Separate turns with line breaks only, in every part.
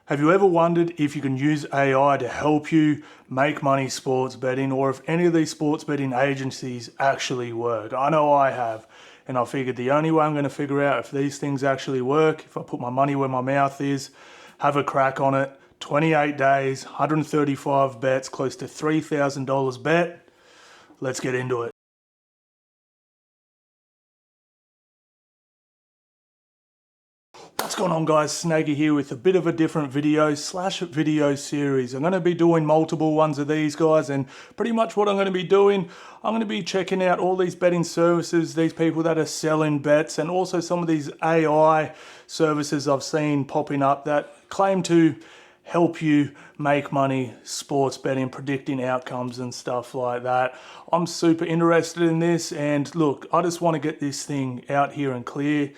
Have you ever wondered if you can use AI to help you make money sports betting, or if any of these sports betting agencies actually work? I know I have, and I figured the only way I'm going to figure out if these things actually work, if I put my money where my mouth is, have a crack on it. 28 days, 135 bets, close to $3,000 bet. Let's get into it. What's going on, guys? Snaggy here with a bit of a different video series. I'm going to be doing multiple ones of these, guys, and pretty much what I'm going to be doing, I'm going to be checking out all these betting services, these people that are selling bets, and also some of these AI services I've seen popping up that claim to help you make money sports betting, predicting outcomes and stuff like that. I'm super interested in this, and look, I just want to get this thing out here and clear.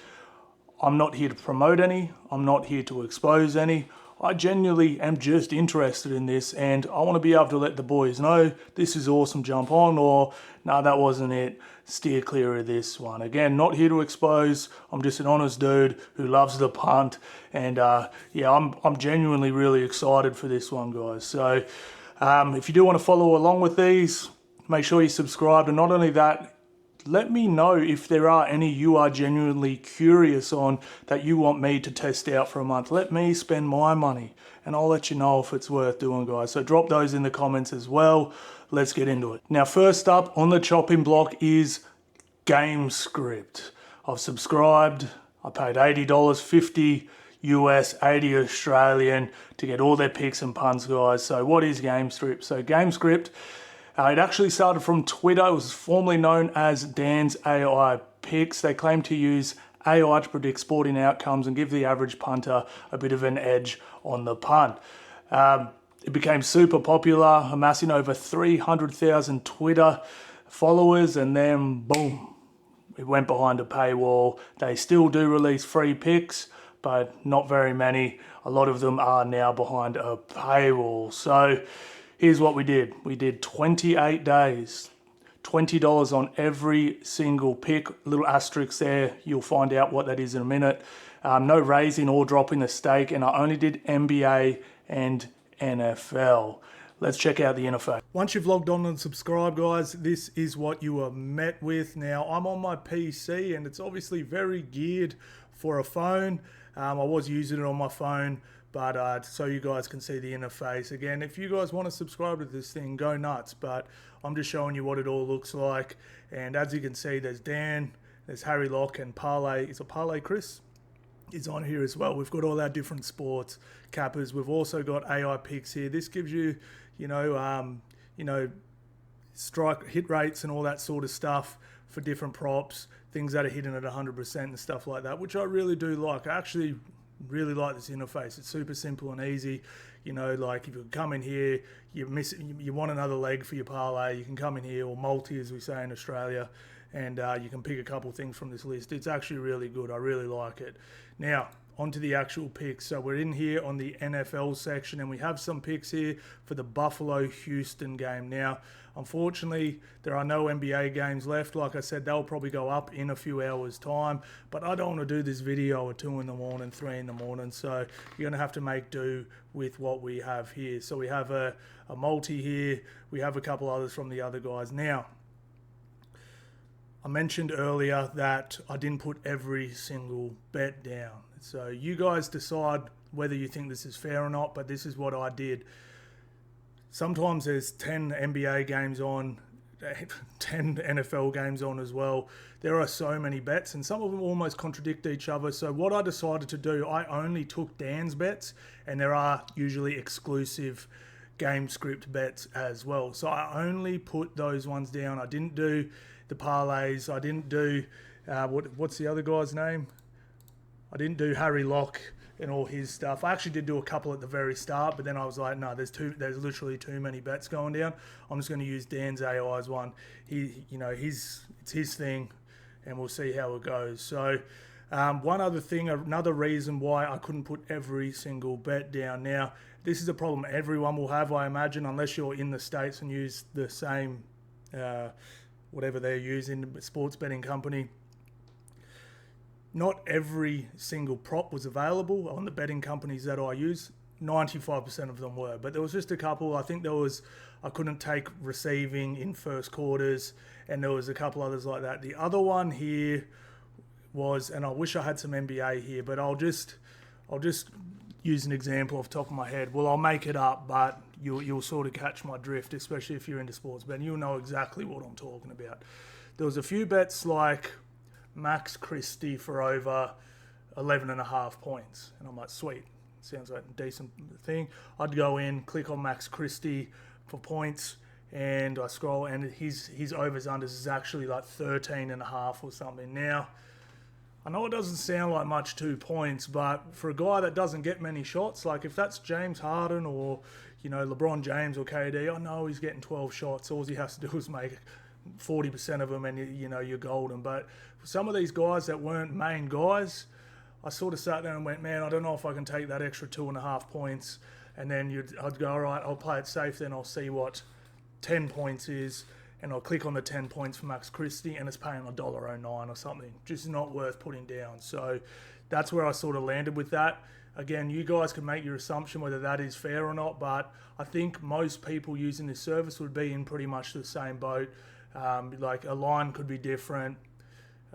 I'm not here to promote any, I'm not here to expose any. I genuinely am just interested in this, and I want to be able to let the boys know this is awesome, jump on, or no, that wasn't it, steer clear of this one. Again, not here to expose, I'm just an honest dude who loves the punt, and yeah, I'm genuinely really excited for this one, guys. So if you do want to follow along with these, make sure you subscribe, and not only that, let me know if there are any you are genuinely curious on that you want me to test out for a month. Let me spend my money and I'll let you know if it's worth doing, guys. So drop those in the comments as well. Let's get into it. Now, first up on the chopping block is GameScript. I've subscribed. I paid $80, 50 US, 80 Australian to get all their picks and puns, guys. So what is GameScript? So GameScript, it actually started from Twitter. It was formerly known as Dan's AI Picks. They claim to use AI to predict sporting outcomes and give the average punter a bit of an edge on the punt. It became super popular, amassing over 300,000 Twitter followers, and then boom, it went behind a paywall. They still do release free picks, but not very many. A lot of them are now behind a paywall. So here's what we did. We did 28 days, $20 on every single pick. Little asterisk there. You'll find out what that is in a minute. No raising or dropping the stake, and I only did NBA and NFL. Let's check out the interface. Once you've logged on and subscribed, guys, this is what you are met with. Now, I'm on my PC, and it's obviously very geared for a phone. I was using it on my phone, but so you guys can see the interface. Again, if you guys want to subscribe to this thing, go nuts, but I'm just showing you what it all looks like. And as you can see, there's Dan, there's Harry Lock, and Parlay. Is it Parlay Chris? Is on here as well. We've got all our different sports cappers. We've also got AI picks here. This gives you, strike hit rates and all that sort of stuff for different props, things that are hitting at 100% and stuff like that, which I really do like. I actually really like this interface. It's super simple and easy. Like if you come in here, you want another leg for your parlay, you can come in here, or multi as we say in Australia, and you can pick a couple things from this list. It's actually really good. I really like it. Now, onto the actual picks. So we're in here on the NFL section, and we have some picks here for the Buffalo-Houston game. Now, unfortunately, there are no NBA games left. Like I said, they'll probably go up in a few hours' time, but I don't want to do this video at 2 in the morning, 3 in the morning, so you're going to have to make do with what we have here. So we have a multi here. We have a couple others from the other guys. Now, I mentioned earlier that I didn't put every single bet down. So you guys decide whether you think this is fair or not, but this is what I did. Sometimes there's 10 NBA games on, 10 NFL games on as well. There are so many bets, and some of them almost contradict each other. So what I decided to do, I only took Dan's bets, and there are usually exclusive GameScript bets as well. So I only put those ones down. I didn't do the parlays. I didn't do, what's the other guy's name? I didn't do Harry Lock and all his stuff. I actually did do a couple at the very start, but then I was like, no, there's literally too many bets going down. I'm just going to use Dan's AI's one. It's his thing, and we'll see how it goes. So one other thing, another reason why I couldn't put every single bet down. Now, this is a problem everyone will have, I imagine, unless you're in the States and use the same, whatever they're using, sports betting company. Not every single prop was available on the betting companies that I use. 95% of them were, but there was just a couple. I think I couldn't take receiving in first quarters, and there was a couple others like that. The other one here was, and I wish I had some NBA here, but I'll just use an example off the top of my head. Well, I'll make it up, but you'll sort of catch my drift, especially if you're into sports betting. You'll know exactly what I'm talking about. There was a few bets like Max Christie for over 11.5 points, and I'm like, sweet. Sounds like a decent thing. I'd go in, click on Max Christie for points, and I scroll, and his overs unders is actually like 13.5 or something. Now, I know it doesn't sound like much 2 points, but for a guy that doesn't get many shots, like if that's James Harden or LeBron James or KD, I know he's getting 12 shots. All he has to do is make 40% of them, and you're golden. But for some of these guys that weren't main guys, I sort of sat there and went, man, I don't know if I can take that extra 2.5 points. And then I'd go, all right, I'll play it safe, then I'll see what 10 points is. And I'll click on the 10 points for Max Christie, and it's paying $1.09 or something. Just not worth putting down. So that's where I sort of landed with that. Again, you guys can make your assumption whether that is fair or not, but I think most people using this service would be in pretty much the same boat. Like a line could be different.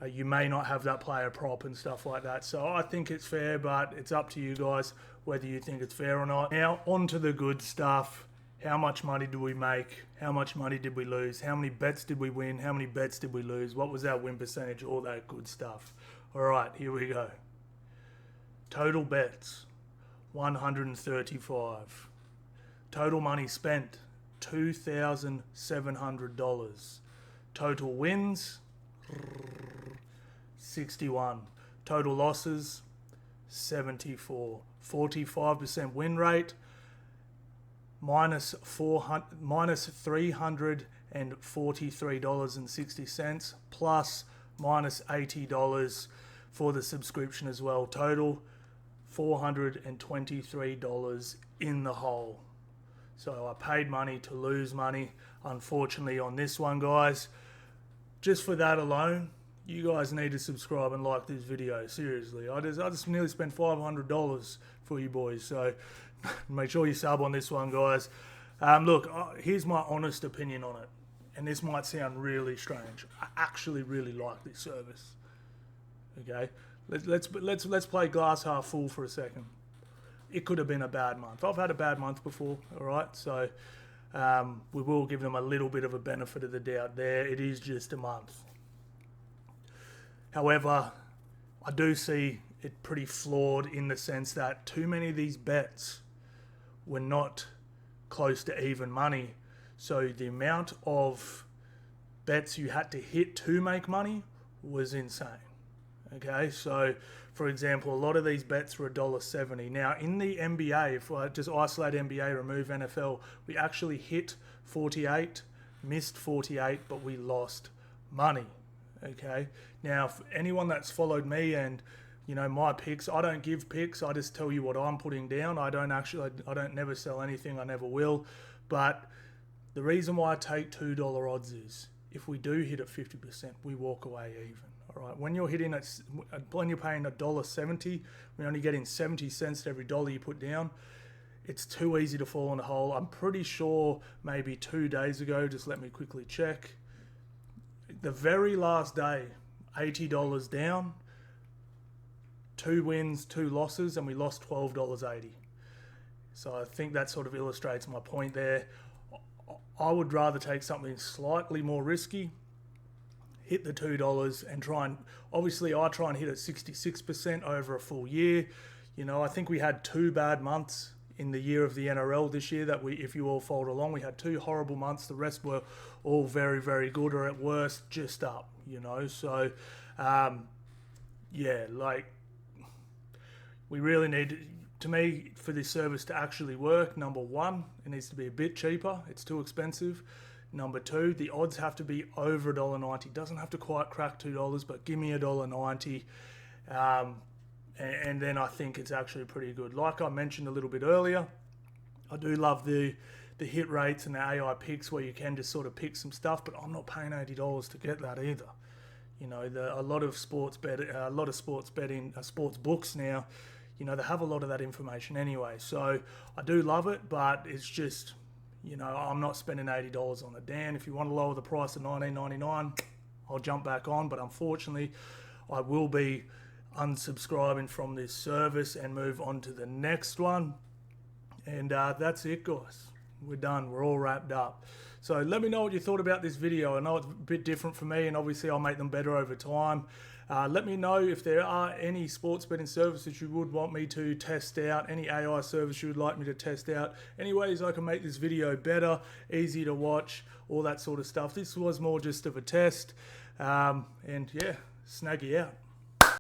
You may not have that player prop and stuff like that. So I think it's fair, but it's up to you guys whether you think it's fair or not. Now, on to the good stuff. How much money did we make? How much money did we lose? How many bets did we win? How many bets did we lose? What was our win percentage? All that good stuff. All right, here we go. Total bets, 135. Total money spent, $2,700. Total wins, 61. Total losses, 74. 45% win rate, minus $343.60, plus minus $80 for the subscription as well. Total $423 in the hole. So I paid money to lose money, unfortunately, on this one, guys. Just for that alone, you guys need to subscribe and like this video. Seriously, I just nearly spent $500 for you boys. So make sure you sub on this one, guys. Look, here's my honest opinion on it, and this might sound really strange. I actually really like this service. Okay, let's play glass half full for a second. It could have been a bad month. I've had a bad month before, all right? So we will give them a little bit of a benefit of the doubt there. It is just a month. However, I do see it pretty flawed in the sense that too many of these bets were not close to even money. So the amount of bets you had to hit to make money was insane. Okay, so for example, a lot of these bets were $1.70. Now in the NBA, if I just isolate NBA, remove NFL, we actually hit 48, missed 48, but we lost money. Okay, now for anyone that's followed me and my picks, I don't give picks. I just tell you what I'm putting down. I don't never sell anything. I never will. But the reason why I take $2 odds is if we do hit at 50%, we walk away even. All right. When you're paying $1.70, we're only getting 70 cents to every dollar you put down. It's too easy to fall in the hole. I'm pretty sure maybe 2 days ago, just let me quickly check. The very last day, $80 down. 2 wins, 2 losses, and we lost $12.80. So I think that sort of illustrates my point there. I would rather take something slightly more risky, hit the $2, and obviously I try and hit at 66% over a full year. I think we had 2 bad months in the year of the NRL this year that if you all followed along, we had 2 horrible months. The rest were all very, very good, or at worst, just up, So, we really need, to me, for this service to actually work, number one, it needs to be a bit cheaper. It's too expensive. Number two, the odds have to be over $1.90. It doesn't have to quite crack $2, but give me $1.90. And then I think it's actually pretty good. Like I mentioned a little bit earlier, I do love the hit rates and the AI picks where you can just sort of pick some stuff, but I'm not paying $80 to get that either. A lot of sports books now, you know, they have a lot of that information anyway. So I do love it, but it's just, you know, I'm not spending $80 on it. Dan, if you want to lower the price to $19.99, I'll jump back on, but unfortunately I will be unsubscribing from this service and move on to the next one. And that's it, guys. We're done. We're all wrapped up. So let me know what you thought about this video. I know it's a bit different for me, and obviously I'll make them better over time. Let me know if there are any sports betting services you would want me to test out, any AI service you would like me to test out, any ways I can make this video better, easy to watch, all that sort of stuff. This was more just of a test. And yeah, Snaggy out.